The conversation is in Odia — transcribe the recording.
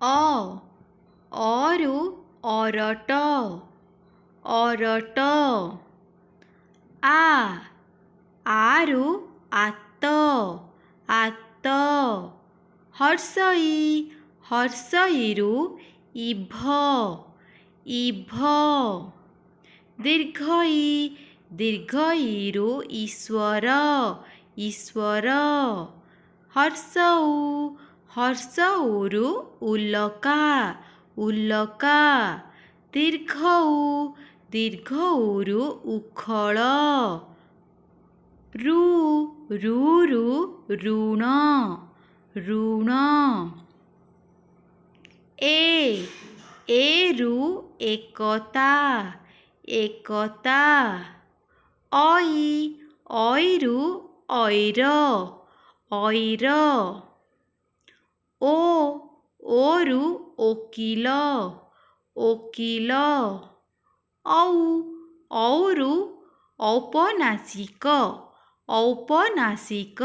ଅରୁ ଅରଟ ଅରଟ। ଆରୁ ଆତ ଆତ। ହର୍ଷଇ ହର୍ଷଇରୁ ଇଭ ଇଭ। ଦୀର୍ଘଇ ଦୀର୍ଘଇରୁ ଈଶ୍ୱର ଈଶ୍ୱର। ହର୍ଷଉ ହର୍ଷଉରୁ ଉଲକା ଉଲକା। ଦୀର୍ଘଉ ଦୀର୍ଘଉରୁ ଉଖଳ। ରୁରୁ ଋଣ ଋଣ। ଏରୁ ଏକତା ଏକତା। ଅଇରୁ ଅଇର ଅଇର। ଓରୁ ଓକିଲ ଓକିଲ। ଔରୁ ଔପନ୍ୟାସିକ ଔପନ୍ୟାସିକ।